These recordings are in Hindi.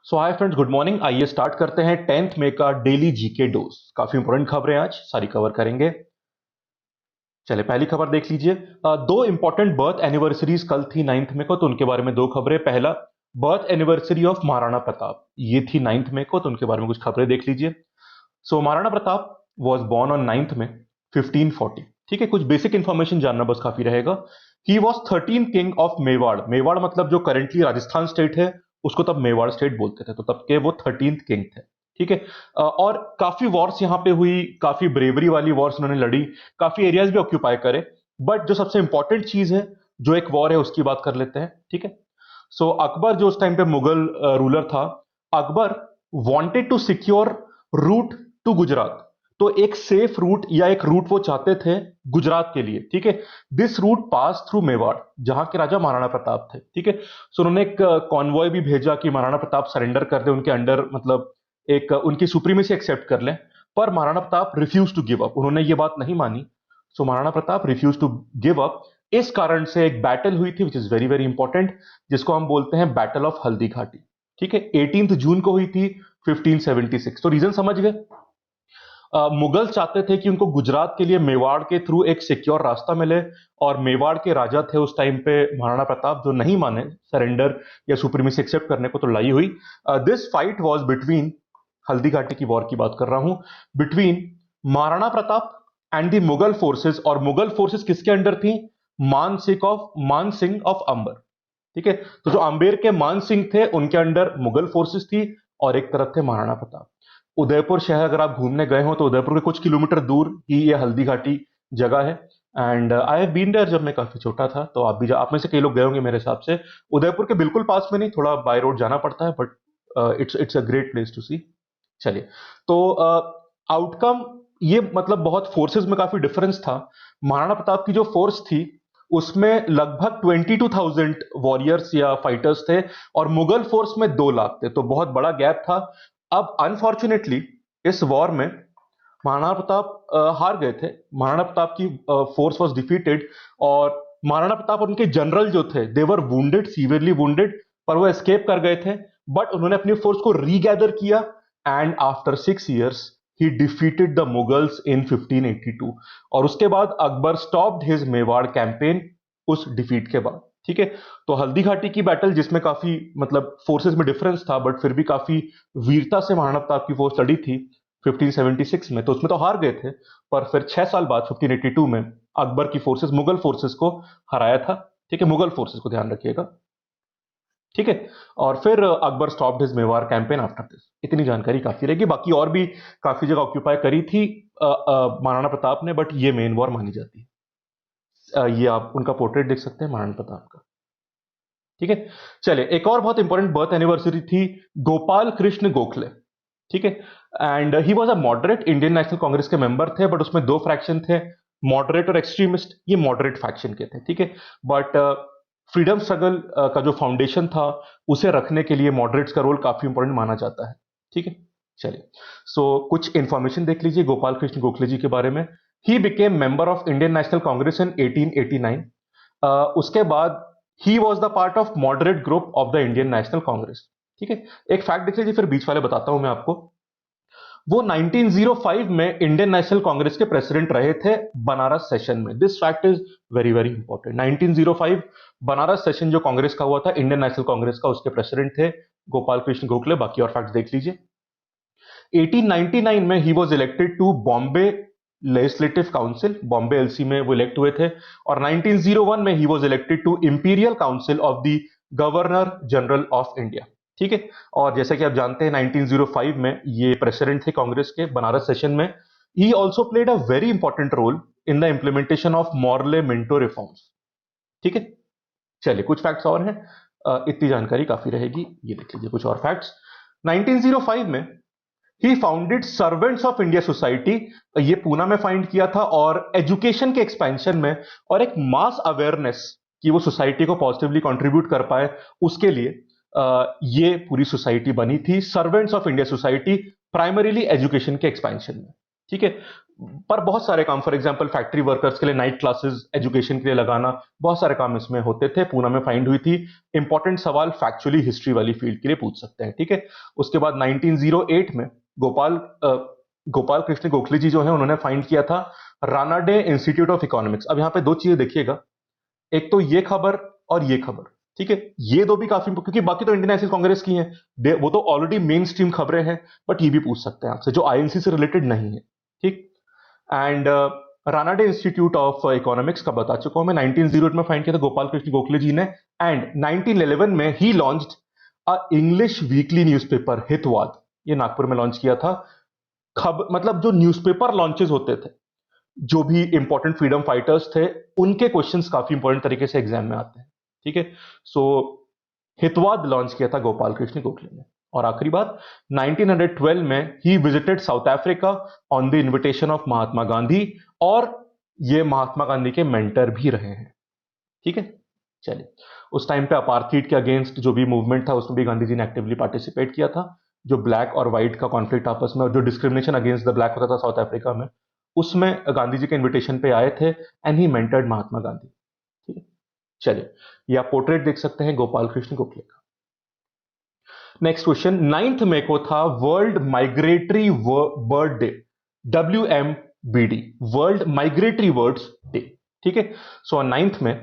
सो हाय फ्रेंड्स, गुड मॉर्निंग। आइए स्टार्ट करते हैं 10th मई का डेली जीके डोज। काफी इंपॉर्टेंट खबरें आज सारी कवर करेंगे। चलिए पहली खबर देख लीजिए। दो इंपॉर्टेंट बर्थ एनिवर्सरीज कल थी 9th मई को, तो उनके बारे में दो खबरें। पहला, birth anniversary of Maharana Pratap, ये थी 9th मई को, तो उनके बारे में कुछ खबरें देख लीजिए। So Maharana Pratap was born on 9th में 1540। ठीक है, कुछ बेसिक इंफॉर्मेशन जानना बस काफी रहेगा। He was 13th king of Mewar. Mewar मतलब जो करेंटली राजस्थान स्टेट है, उसको तब मेवाड़ स्टेट बोलते थे, तो तब के वो 13th किंग थे। ठीक है। और काफी वॉर्स यहाँ पे हुई, काफी ब्रेवरी वाली वॉर्स उन्होंने लड़ी, काफी एरियाज भी ऑक्यूपाई करे। बट जो सबसे इंपॉर्टेंट चीज है, जो एक वॉर है, उसकी बात कर लेते हैं। ठीक है। सो अकबर जो उस टाइम पे मुगल रूलर था, Akbar wanted to secure route to Gujarat. तो एक सेफ रूट या एक रूट वो चाहते थे गुजरात के लिए। ठीक है। This route pass through Mewar, जहां के राजा महाराणा प्रताप थे। ठीक है। सो उन्होंने एक कॉन्वॉय भी भेजा कि महाराणा प्रताप सरेंडर कर दे उनके अंडर, मतलब एक उनकी सुप्रीमेसी एक्सेप्ट कर लें। पर Maharana Pratap refuse to give up, उन्होंने ये बात नहीं मानी। So Maharana Pratap refuse to give up. इस कारण से एक बैटल हुई थी, which is very very important, जिसको हम बोलते हैं बैटल ऑफ हल्दी घाटी। ठीक है। 18 जून को हुई थी 1576। तो रीजन समझ गए। मुगल चाहते थे कि उनको गुजरात के लिए मेवाड़ के थ्रू एक सिक्योर रास्ता मिले, और मेवाड़ के राजा थे उस टाइम पे महाराणा प्रताप, जो नहीं माने सरेंडर या सुप्रीमेसी एक्सेप्ट करने को, तो लड़ाई हुई। This fight was between, Haldi Ghati की वॉर की बात कर रहा हूं, between Maharana Pratap and the Mughal forces. और मुगल फोर्सेस किसके अंडर थी? मान सिंह ऑफ अंबर। ठीक है। तो जो अंबेर के मान सिंह थे, उनके अंडर मुगल फोर्सेस थी, और एक तरफ थे महाराणा प्रताप। उदयपुर शहर अगर आप घूमने गए हो, तो उदयपुर के कुछ किलोमीटर दूर ही ये हल्दी घाटी जगह है। And I have been there जब मैं काफी छोटा था, तो आप में से कई लोग गए होंगे मेरे हिसाब से। उदयपुर के बिल्कुल पास में नहीं, थोड़ा बाय रोड जाना पड़ता है, but it's a great place to see. चलिए, तो आउटकम ये, मतलब बहुत फोर्सेस में काफी डिफरेंस था। महाराणा प्रताप की जो फोर्स थी, उसमें लगभग 22,000 वॉरियर्स या फाइटर्स थे, और मुगल फोर्स में 2 लाख थे, तो बहुत बड़ा गैप था। अब अनफॉर्चुनेटली इस वॉर में महाराणा प्रताप हार गए थे। महाराणा प्रताप की फोर्स वाज डिफीटेड, और महाराणा प्रताप और उनके जनरल जो थे, दे वर वुंडेड, सीवियरली वुंडेड, पर वो एस्केप कर गए थे। बट उन्होंने अपनी फोर्स को रीगैदर किया, and after 6 years he defeated the Mughals in 1582। और उसके बाद Akbar stopped his Mewar campaign उस डिफीट के बाद। ठीक है। तो हल्दी घाटी की बैटल, जिसमें काफी, मतलब फोर्सेस में डिफरेंस था, बट फिर भी काफी वीरता से महाराणा प्रताप की फोर्स लड़ी थी 1576 में, तो उसमें तो हार गए थे। पर फिर 6 साल बाद 1582 में अकबर की फोर्सेस मुगल फोर्सेस को हराया था। ठीक है, मुगल फोर्सेस को ध्यान रखिएगा। ठीक है। और फिर Akbar stopped his Mewar campaign after this. इतनी जानकारी काफी रहेगी, बाकी और भी काफी जगह ऑक्यूपाई करी थी महाराणा प्रताप ने, बट ये मेन वॉर मानी जाती है। ये आप उनका पोर्ट्रेट देख सकते हैं महाराणा प्रताप का। ठीक है। चलिए, एक और बहुत इंपॉर्टेंट बर्थ एनिवर्सरी थी गोपाल कृष्ण गोखले। ठीक है। And he was a moderate, Indian National Congress के मेंबर थे, बट उसमें 2 फ्रैक्शन थे, मॉडरेट और एक्सट्रीमिस्ट। ये मॉडरेट फैक्शन के थे। ठीक है। बट फ्रीडम स्ट्रगल का जो फाउंडेशन था, उसे रखने के लिए मॉडरेट्स का रोल काफी इंपॉर्टेंट माना जाता है। ठीक है। चलिए, सो कुछ इंफॉर्मेशन देख लीजिए गोपाल कृष्ण गोखले जी के बारे में। He became member of Indian National Congress in 1889। उसके बाद he was the part of moderate group of the Indian National Congress. ठीक है। एक फैक्ट देख लीजिए, फिर बीच वाले बताता हूं मैं आपको। वो 1905 में इंडियन नेशनल कांग्रेस के प्रेसिडेंट रहे थे, बनारस सेशन में। This fact is very very important. 1905 Banaras session जो कांग्रेस का हुआ था, इंडियन नेशनल कांग्रेस का, उसके प्रेसिडेंट थे गोपाल कृष्ण गोखले। बाकी और फैक्ट्स देख लीजिए। 1899 में ही was elected to Bombay legislative council, Bombay LC में वो इलेक्ट हुए थे। और 1901 में ही was elected to imperial council of the governor general of India. ठीक है। और जैसे कि आप जानते हैं, 1905 में ये प्रेसिडेंट थे कांग्रेस के बनारस सेशन में। He also played a very important role in the implementation of Morley Minto reforms. ठीक है। चलिए, कुछ फैक्ट्स और हैं। इतनी जानकारी काफी रहेगी। ये देख लीजिए कुछ और फैक्ट्स। 1905 में he founded Servants of India Society, ये पूना में फाइंड किया था, और एजुकेशन के एक्सपेंशन में और एक मास अवेयरनेस कि वो सोसाइटी को पॉजिटिवली कंट्रीब्यूट कर पाए, उसके लिए ये पूरी सोसाइटी बनी थी, servants of India society, primarily education के एक्सपेंशन में। ठीक है। पर बहुत सारे काम, फॉर एग्जांपल फैक्ट्री वर्कर्स के लिए नाइट क्लासेस एजुकेशन के लिए लगाना, बहुत सारे काम इसमें होते थे। पूना में फाइंड हुई थी। इंपॉर्टेंट सवाल फैक्चुअली हिस्ट्री वाली फील्ड के लिए पूछ सकते हैं, ठीक है। उसके बाद 1908 में गोपाल कृष्ण गोखले जी जो है उन्होंने फाइंड किया था रानाडे इंस्टीट्यूट ऑफ इकोनॉमिक्स। अब यहां पे दो चीजें देखिएगा, एक तो ये खबर और ये खबर, ठीक है। ये दो भी काफी, क्योंकि बाकी तो इंडियन नेशनल कांग्रेस की हैं, वो तो ऑलरेडी मेन स्ट्रीम खबरें हैं, बट ये भी पूछ सकते हैं आपसे जो आईएनसी से रिलेटेड नहीं है, ठीक। And Ranade institute of economics का बता चुका हूं मैं, 1908 में फाइंड किया था गोपाल कृष्ण गोखले जी ने। एंड 1911 में he launched a English weekly newspaper Hitavada, ये नागपुर में लॉन्च किया था। मतलब जो न्यूज़पेपर लॉन्चेस होते थे, जो भी इंपॉर्टेंट फ्रीडम फाइटर्स थे, उनके क्वेश्चंस काफी इंपॉर्टेंट तरीके से एग्जाम में आते हैं, ठीक है। सो हितवाद लॉन्च किया था गोपाल कृष्ण गोखले ने। और आखिरी बात, 1912 में he visited South Africa on the invitation of Mahatma Gandhi, और ये महात्मा गांधी के मेंटर भी रहे हैं, ठीक है। चलिए, उस टाइम पे अपार्थीड के अगेंस्ट जो भी मूवमेंट था उसमें भी गांधी जी ने एक्टिवली पार्टिसिपेट किया था। जो ब्लैक और व्हाइट का कॉन्फ्लिक्ट आपस में और जो डिस्क्रिमिनेशन अगेंस्ट द ब्लैक होता था साउथ अफ्रीका में, उसमें गांधी जी के इनविटेशन पे आए थे and he mentored Mahatma Gandhi, ठीक है। चलिए, ये आप पोर्ट्रेट देख सकते हैं गोपाल कृष्ण गोखले का। नेक्स्ट क्वेश्चन, 9 मई को था world migratory bird day, WMBD, world migratory birds day, ठीक है। So 9 May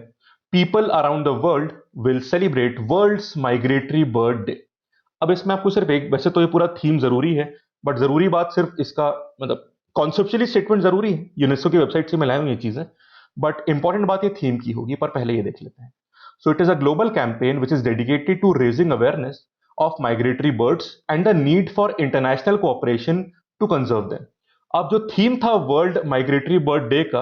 people around the world will celebrate world's migratory bird day. अब इसमें आपको सिर्फ एक, वैसे तो ये पूरा थीम जरूरी है, बट जरूरी बात सिर्फ इसका मतलब कॉन्सेप्चुअली स्टेटमेंट जरूरी है, यूनेस्को की वेबसाइट से मैं लाया हूं ये चीजें, बट इंपॉर्टेंट बात ये थीम की होगी। पर पहले ये देख लेते हैं। So it is a global campaign which is dedicated to raising awareness of migratory birds and the need for international cooperation to conserve them। अब जो थीम था वर्ल्ड माइग्रेटरी बर्ड डे का,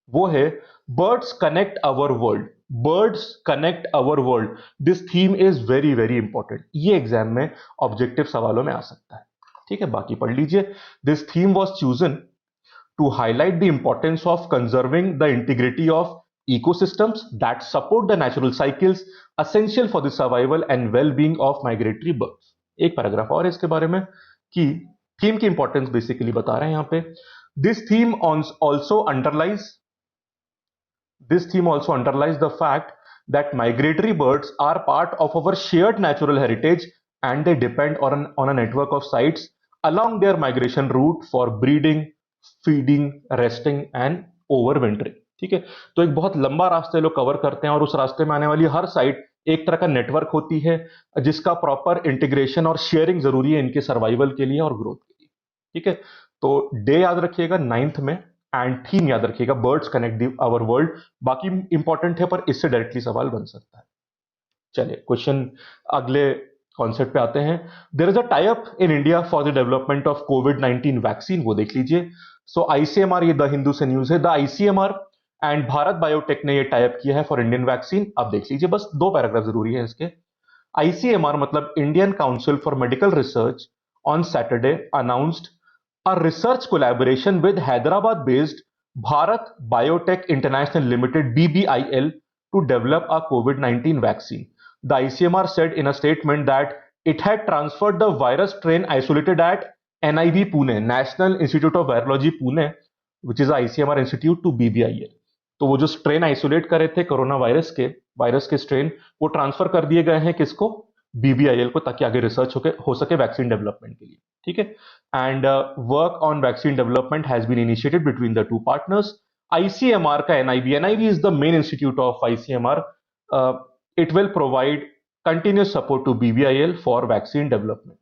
वो है birds connect our world, birds connect our world. This theme is very very important, ये एग्जाम में ऑब्जेक्टिव सवालों में आ सकता है, ठीक है। बाकी पढ़ लीजिए। This theme was chosen to highlight the importance of conserving the integrity of ecosystems that support the natural cycles essential for the survival and well-being of migratory birds। एक पैराग्राफ और है इसके बारे में कि थीम की इंपॉर्टेंस बेसिकली बता रहे हैं यहां पे। This theme also underlies this theme also underlies the fact that migratory birds are part of our shared natural heritage and they depend on a network of sites along their migration route for breeding, feeding, resting and overwintering, ठीक है। तो एक बहुत लंबा रास्ता लोग कवर करते हैं और उस रास्ते में आने वाली हर साइट एक तरह का नेटवर्क होती है जिसका प्रॉपर इंटीग्रेशन और शेयरिंग जरूरी है इनके सर्वाइवल के लिए और ग्रोथ के लिए, ठीक है। तो डे याद रखिएगा 9 में, एंड थीम याद रखिएगा बर्ड्स कनेक्ट आवर वर्ल्ड। बाकी इंपॉर्टेंट है पर इससे डायरेक्टली सवाल बन सकता है। चलिए, क्वेश्चन अगले कॉन्सेप्ट पे आते हैं। There is a tie up in India for the development of कोविड-19 वैक्सीन, वो देख लीजिए। सो आईसीएमआर, ये द हिंदू से न्यूज है, the ICMR and Bharat Biotech ने ये टाई अप किया है फॉर इंडियन वैक्सीन। अब देख लीजिए, बस दो पैराग्राफ जरूरी है इसके। आईसीएमआर मतलब Indian council for medical research on Saturday announced a research collaboration with Hyderabad based Bharat Biotech International Limited BBIL to develop a COVID-19 vaccine। The ICMR said in a statement that it had transferred the virus strain isolated at NIV Pune, National Institute of Virology Pune, which is a ICMR institute, to BBIL। तो वो जो स्ट्रेन आइसोलेट करे थे कोरोना वायरस के स्ट्रेन, वो ट्रांसफर कर दिए गए हैं किसको? बीबीआईएल को, ताकि आगे रिसर्च हो सके वैक्सीन डेवलपमेंट के लिए, ठीक है। And work on vaccine development has been initiated between the two partners. ICMR का NIV is the main institute of ICMR. It will provide continuous support to BBIL for vaccine development,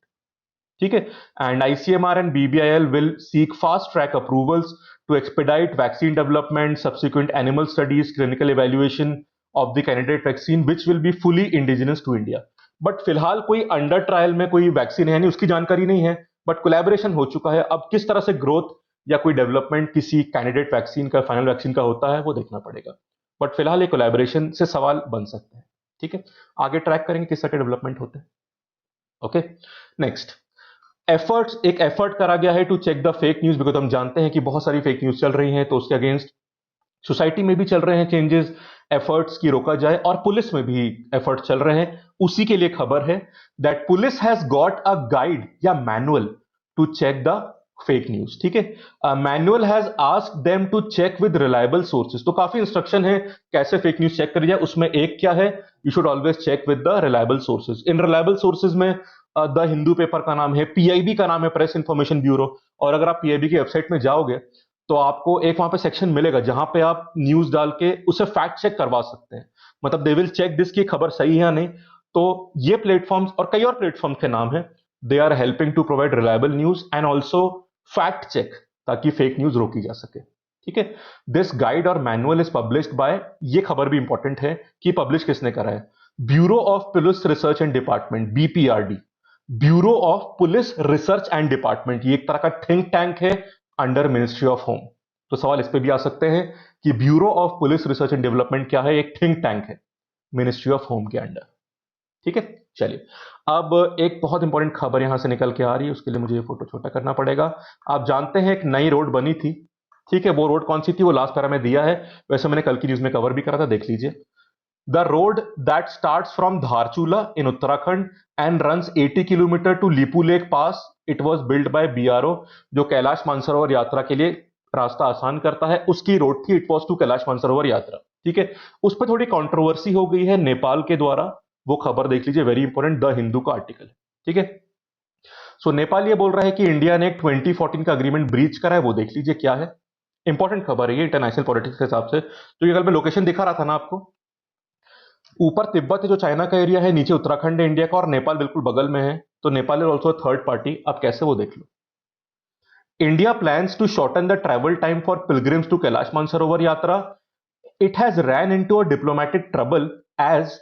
ठीक है। And ICMR and BBIL will seek fast track approvals to expedite vaccine development, subsequent animal studies, clinical evaluation of the candidate vaccine, which will be fully indigenous to India। But फिलहाल कोई अंडर ट्रायल में कोई वैक्सीन है नहीं, उसकी जानकारी नहीं है, बट कोलैबोरेशन हो चुका है। अब किस तरह से ग्रोथ या कोई डेवलपमेंट किसी कैंडिडेट वैक्सीन का, फाइनल वैक्सीन का होता है, वो देखना पड़ेगा। बट फिलहाल ये कोलैबोरेशन से सवाल बन सकते हैं, ठीक है। आगे ट्रैक करेंगे किस तरह के डेवलपमेंट होते हैं। ओके, नेक्स्ट एक एफर्ट करा गया है to check the fake news, because हम जानते हैं कि बहुत सारी फेक न्यूज चल रही हैं, तो उसके अगेंस्ट सोसाइटी में भी चल रहे हैं चेंजेस, एफर्ट्स की रोका जाए, और पुलिस में भी एफर्ट चल रहे हैं। उसी के लिए खबर है that police has got a guide या manual to check the fake news, ठीक है। Manual has asked them to check with reliable sources. तो काफी इंस्ट्रक्शन है कैसे फेक न्यूज चेक करी जाए, उसमें एक क्या है, you should always check with the reliable sources. इन रिलायबल सोर्सेज में द हिंदू पेपर का नाम है, पीआईबी का नाम है, प्रेस इंफॉर्मेशन ब्यूरो। और अगर आप पीआईबी की वेबसाइट में जाओगे तो आपको एक वहां पे सेक्शन मिलेगा जहां पे आप न्यूज डाल के उसे फैक्ट चेक करवा सकते हैं। मतलब दे विल चेक दिस की खबर सही है या नहीं। तो ये प्लेटफॉर्म्स और कई और प्लेटफॉर्म के नाम है, they are helping to provide reliable news and also fact check, ताकि फेक न्यूज रोकी जा सके, ठीक है। दिस गाइड और मैनुअल इज पब्लिश्ड बाय, ये खबर भी इंपॉर्टेंट है कि पब्लिश किसने करा है, bureau of police research and department, BPRD. Bureau of police research and department, ये एक तरह का थिंक टैंक है अंडर मिनिस्ट्री ऑफ होम। तो सवाल इस पे भी आ सकते हैं कि bureau of police research and development क्या है, एक थिंक टैंक है मिनिस्ट्री ऑफ होम के अंडर, ठीक है। चलिए, अब एक बहुत इंपॉर्टेंट खबर यहां से निकल के आ रही है, उसके लिए मुझे ये फोटो छोटा करना पड़ेगा। आप जानते हैं एक नई रोड बनी थी, ठीक है। वो रोड कौन सी थी, वो लास्ट पैरा में दिया है, वैसे मैंने कल की न्यूज में कवर भी करा था, देख लीजिए। The road that starts from Dharchula in Uttarakhand and runs 80 kilometre to Lipu Lekh pass, it was build by BRO, जो कैलाश मानसरोवर यात्रा के लिए रास्ता आसान करता है, उसकी रोड थी। It was to Kailash Mansarovar यात्रा, ठीक है। उस पर थोड़ी कंट्रोवर्सी हो गई है नेपाल के द्वारा, वो खबर देख लीजिए, वेरी इंपॉर्टेंट, द हिंदू का आर्टिकल, ठीक है। सो नेपाल ये बोल रहा है कि इंडिया ने एक 2014 का अग्रीमेंट ब्रीच करा है, वो देख लीजिए क्या है। इंपॉर्टेंट खबर है ये इंटरनेशनल पॉलिटिक्स के हिसाब से। तो ये कल मैं लोकेशन दिखा रहा था ना आपको, ऊपर तिब्बत है जो चाइना का एरिया है, नीचे उत्तराखंड है इंडिया का, और नेपाल बिल्कुल बगल में है। तो Nepal is also third party, अब कैसे वो देख लो। India plans to shorten the travel time for pilgrims to Kailash Mansarovar Yatra. It has ran into a diplomatic trouble as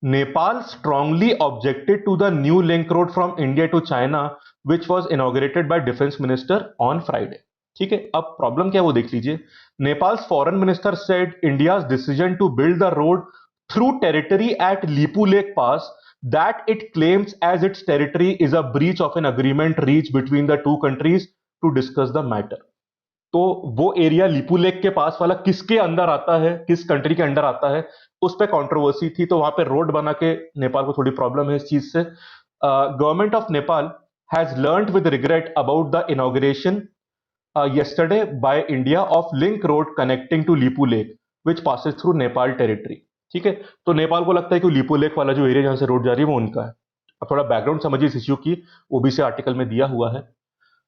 Nepal strongly objected to the new link road from India to China, which was inaugurated by Defense Minister on Friday. ठीक है, अब प्रॉब्लम क्या है वो देख लीजिए। Nepal's foreign minister said India's decision to build the road through territory at Lipu Lekh pass that it claims as its territory is a breach of an agreement reached between the two countries to discuss the matter. तो वो एरिया लीपू लेक के पास वाला किसके अंदर आता है, किस कंट्री के अंडर आता है, उस पर कंट्रोवर्सी थी। तो वहां पे रोड बना के नेपाल को थोड़ी प्रॉब्लम है इस चीज से। Government of Nepal has learned with regret about the inauguration yesterday by India of link road connecting to Lipu Lake which passes through Nepal territory, ठीक है। तो नेपाल को लगता है कि लीपू लेक वाला जो एरिया जहां से रोड जा रही है वो उनका है। अब थोड़ा बैकग्राउंड समझिए इस इश्यू की, ओबीसी आर्टिकल में दिया हुआ है।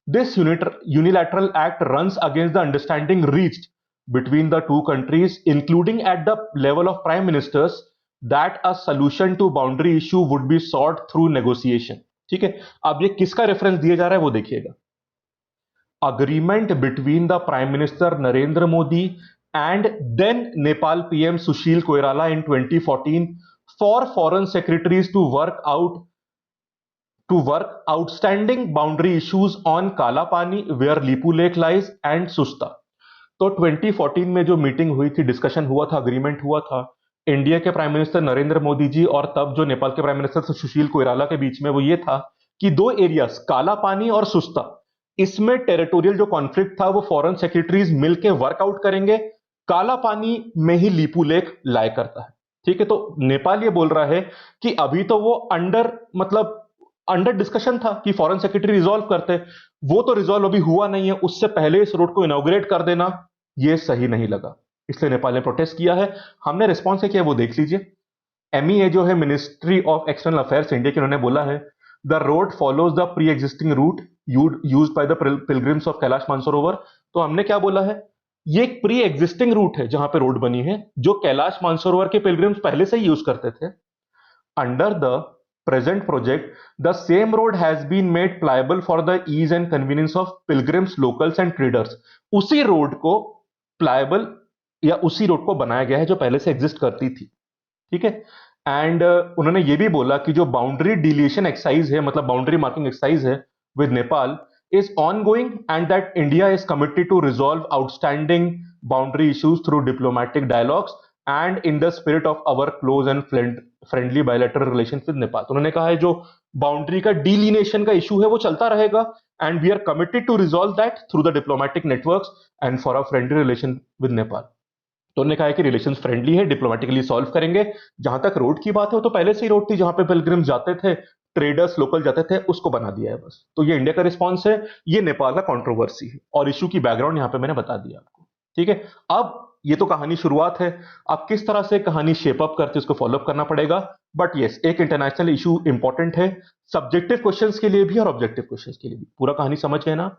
This unilateral act runs against the understanding reached between the two countries, including at the level of prime ministers, that a solution to boundary issue would be sought through negotiation. ठीक है, अब ये किसका रेफरेंस दिया जा रहा है वो देखिएगा। Agreement between the Prime Minister Narendra Modi and then Nepal PM Sushil Koirala in 2014 for foreign secretaries to work outstanding boundary issues on Kala Pani where Lipu Lake lies and Susta. तो 2014 में जो मीटिंग हुई थी, डिस्कशन हुआ था, अग्रीमेंट हुआ था इंडिया के प्राइम मिनिस्टर नरेंद्र मोदी जी और तब जो नेपाल के प्राइम मिनिस्टर सुशील कोइराला के बीच में, वो ये था कि दो एरियाज काला पानी और सुस्ता, इसमें टेरिटोरियल जो कॉन्फ्लिक्ट था वो फॉरेन सेक्रेटरीज मिलकर वर्कआउट करेंगे। काला पानी में ही लीपू लेक लाया करता है, ठीक है। तो नेपाल ये बोल रहा है कि अभी तो वो अंडर डिस्कशन था कि फॉरेन सेक्रेटरी रिजॉल्व करते, वो तो रिजॉल्व अभी हुआ नहीं है, उससे पहले इस रोड को इनॉग्रेट कर देना ये सही नहीं लगा, इसलिए नेपाल ने प्रोटेस्ट किया है। हमने रिस्पॉन्स किया वो देख लीजिए। एमईए जो है Ministry of External Affairs India की, उन्होंने बोला है the road follows the pre existing route used by the pilgrims of Kailash Mansarovar. तो हमने क्या बोला है, ये एक प्री एग्जिस्टिंग रूट है जहां पे रोड बनी है, जो कैलाश मानसरोवर के पिलग्रिम्स पहले से ही यूज करते थे। Under the present project, the same road has been made pliable for the ease and convenience of pilgrims, locals and traders. उसी रोड को प्लायबल या उसी रोड को बनाया गया है जो पहले से एग्जिस्ट करती थी, ठीक है। एंड उन्होंने ये भी बोला कि जो बाउंड्री डिलीशन एक्सरसाइज है, मतलब बाउंड्री मार्किंग एक्सरसाइज है with Nepal, is ongoing and that India is committed to resolve outstanding boundary issues through diplomatic dialogues and in the spirit of our close and friendly bilateral relation with Nepal. तो उन्होंने कहा है जो बाउंड्री का डिलिनेशन का इशू है वो चलता रहेगा and we are committed to resolve that through the diplomatic networks and for a friendly relation with Nepal. तो उन्होंने कहा है कि रिलेशन फ्रेंडली है, डिप्लोमेटिकली सॉल्व करेंगे। जहां तक रोड की बात है, वो तो पहले से ही रोड थी जहां पे पिलग्रिम्स जाते थे, ट्रेडर्स लोकल जाते थे, उसको बना दिया है बस। तो ये इंडिया का रिस्पॉन्स है, ये नेपाल का कंट्रोवर्सी है, और इशू की बैकग्राउंड यहां पे मैंने बता दिया आपको। ठीक है, अब ये तो कहानी शुरुआत है, अब किस तरह से कहानी शेप अप करते उसको फॉलो अप करना पड़ेगा। बट यस, एक इंटरनेशनल इशू इंपॉर्टेंट है, सब्जेक्टिव क्वेश्चंस के लिए भी और ऑब्जेक्टिव क्वेश्चंस के लिए भी। पूरा कहानी समझ गए ना?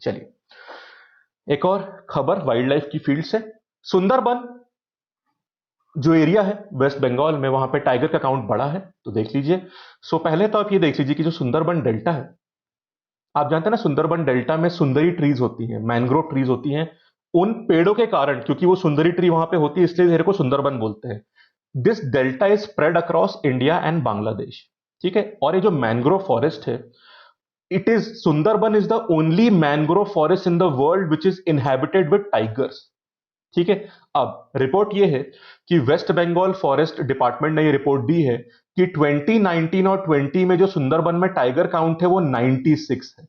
चलिए, एक और खबर वाइल्ड लाइफ की फील्ड से। सुंदरबन जो एरिया है वेस्ट बंगाल में, वहां पे टाइगर का काउंट बढ़ा है, तो देख लीजिए। सो पहले तो आप ये देख लीजिए कि जो सुंदरबन डेल्टा है, आप जानते हैं ना, सुंदरबन डेल्टा में सुंदरी ट्रीज होती हैं, मैंग्रोव ट्रीज होती हैं। उन पेड़ों के कारण, क्योंकि वो सुंदरी ट्री वहां पे होती है, इसलिए मेरे को सुंदरबन बोलते हैं। This delta is spread across India and Bangladesh. ठीक है, और ये जो मैंग्रोव फॉरेस्ट है, it is Sundarban is the only mangrove forest in the world which is inhabited with tigers. ठीक है, अब रिपोर्ट ये है कि वेस्ट बंगाल फॉरेस्ट डिपार्टमेंट ने ये रिपोर्ट दी है कि 2019 और 20 में जो सुंदरबन में टाइगर काउंट है वो 96 है,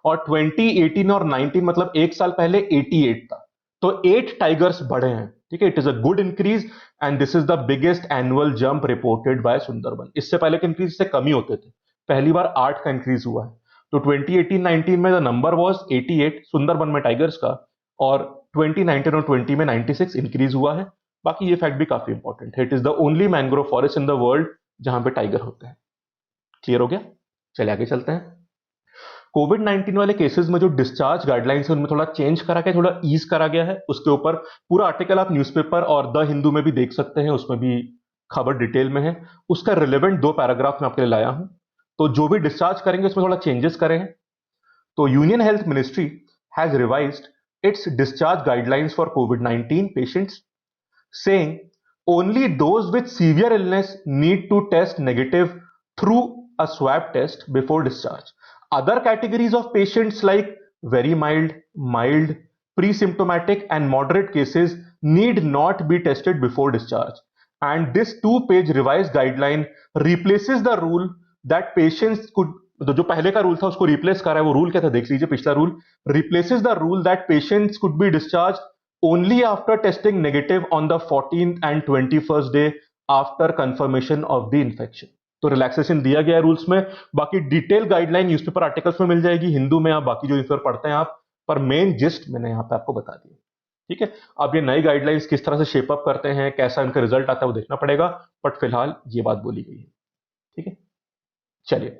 और 2018 और 19 मतलब एक साल पहले 88 था। तो 8 टाइगर्स बढ़े हैं। ठीक है, it is a good increase, and this is the biggest annual jump reported by Sundarban. इससे पहले के इंक्रीज से कम ही होते थे, पहली बार 8 का इंक्रीज हुआ है। तो 2018-19 में द नंबर वाज 88 सुंदरबन में टाइगर्स का, और 2019 और 20 में 96 इंक्रीज हुआ है। बाकी ये फैक्ट भी काफी इंपॉर्टेंट है, it is the only mangrove forest in the world जहां पे टाइगर होते हैं। क्लियर हो गया? चलिए आगे चलते हैं। कोविड 19 वाले केसेस में जो डिस्चार्ज गाइडलाइंस है उनमें थोड़ा चेंज करा गया, थोड़ा ईज करा गया है। उसके ऊपर पूरा आर्टिकल आप न्यूज़पेपर और द हिंदू में भी देख सकते हैं, उसमें भी खबर डिटेल में है। उसका रिलेवेंट 2 पैराग्राफ मैं आपके लिए लाया हूं। तो जो भी डिस्चार्ज करेंगे उसमें थोड़ा चेंजेस करें हैं। तो union health ministry has revised it's discharge guidelines for Covid 19 patients, saying only those with severe illness need to test negative through a swab test before discharge. Other categories of patients like very mild, pre-symptomatic and moderate cases need not be tested before discharge. And this 2-page revised guideline replaces the rule that patients could, तो जो पहले का रूल था उसको रिप्लेस कर रहा है। वो रूल क्या था देख लीजिए, पिछला rule replaces the rule that patients could be discharge only after testing negative on the 14th and 21st day after confirmation of the infection. तो रिलैक्सेशन दिया गया है रूल्स में। बाकी डिटेल गाइडलाइन न्यूज़पेपर आर्टिकल्स में मिल जाएगी, हिंदू में आप बाकी जो न्यूज़पेपर पढ़ते हैं आप, पर मेन जिस्ट मैंने यहां पे आपको बता दिया। ठीक है, अब ये नई गाइडलाइंस किस तरह से शेप अप करते हैं, कैसा इनका रिजल्ट आता है वो देखना पड़ेगा, बट फिलहाल ये बात बोली गई है। ठीक है, चलिए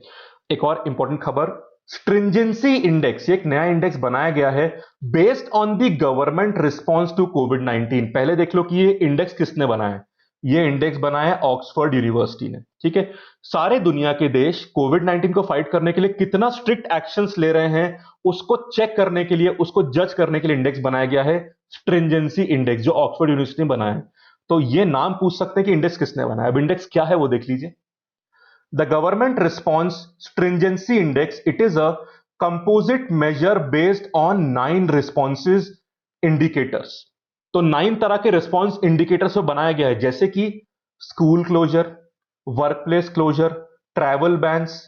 एक और इंपॉर्टेंट खबर, स्ट्रिंजेंसी इंडेक्स, एक नया इंडेक्स बनाया गया है based on the government response to COVID 19। पहले देख लो कि ये इंडेक्स किसने बनाया है। ये इंडेक्स बनाया है ऑक्सफोर्ड यूनिवर्सिटी ने। ठीक है, सारे दुनिया के देश कोविड 19 को फाइट करने के लिए कितना स्ट्रिक्ट एक्शंस ले रहे हैं उसको चेक करने के लिए, उसको जज करने के लिए इंडेक्स बनाया गया है, स्ट्रिंजेंसी इंडेक्स, जो ऑक्सफोर्ड यूनिवर्सिटी ने बनाया है। तो ये नाम पूछ सकते हैं कि इंडेक्स किसने बनाया। अब इंडेक्स क्या है वो देख लीजिए। The government response stringency index, it is a composite measure based on 9 responses indicators. तो 9 तरह के रिस्पॉन्स इंडिकेटर्स पे बनाया गया है, जैसे कि school closure, workplace closure, travel bans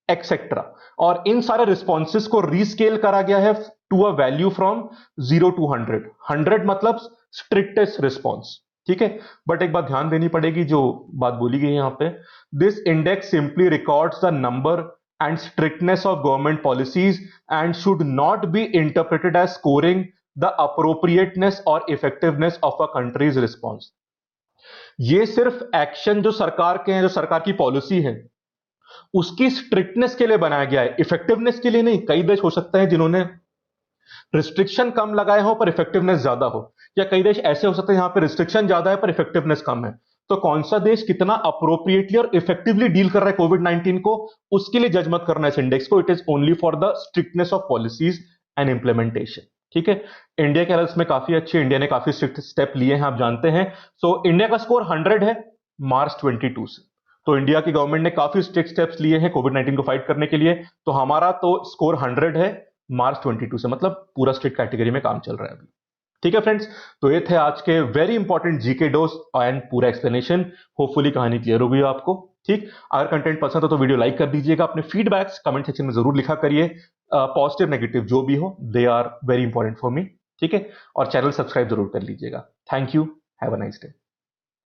etcetera. और इन सारे रिस्पॉन्सेस को रीस्केल करा गया है to a value from 0 to 100। 100 मतलब स्ट्रिक्टेस्ट रिस्पॉन्स। ठीक है, बट एक बात ध्यान देनी पड़ेगी, जो बात बोली गई है यहां पे, this index simply records the number and strictness of government policies and should not be interpreted as scoring the appropriateness or effectiveness of a country's response. ये सिर्फ एक्शन जो सरकार के हैं, जो सरकार की पॉलिसी है, उसकी स्ट्रिक्टनेस के लिए बनाया गया है, इफेक्टिवनेस के लिए नहीं। कई देश हो सकते हैं जिन्होंने रिस्ट्रिक्शन कम लगाए हो पर इफेक्टिवनेस ज्यादा हो, या कई देश ऐसे हो सकते हैं यहां पर रिस्ट्रिक्शन ज्यादा है पर इफेक्टिवनेस कम है। तो कौन सा देश कितना अप्रोप्रिएटली और इफेक्टिवली डील कर रहा है कोविड 19 को, उसके लिए जज मत करना इस इंडेक्स को। It is only for the strictness of policies and implementation. ठीक है, इंडिया के हालत में काफी अच्छे, इंडिया ने काफी स्ट्रिक्ट स्टेप लिए हैं, आप जानते हैं। सो इंडिया का स्कोर 100 है मार्च 22 से। तो इंडिया की गवर्नमेंट ने काफी स्ट्रिक्ट स्टेप्स लिए हैं कोविड 19 को फाइट करने के लिए। तो हमारा तो स्कोर 100 है मार्च 22 से, मतलब पूरा स्ट्रिक्ट कैटेगरी में काम चल रहा है अभी। ठीक है फ्रेंड्स, तो ये थे आज के very important GK dose and पूरा एक्सप्लेनेशन। होपफुली कहानी क्लियर हो गई आपको। ठीक, अगर कंटेंट पसंद हो तो वीडियो लाइक कर दीजिएगा। अपने फीडबैक्स कमेंट सेक्शन में जरूर लिखा करिए, पॉजिटिव नेगेटिव जो भी हो, they are very important for me. ठीक है, और चैनल सब्सक्राइब जरूर कर लीजिएगा। Thank you, have a nice day.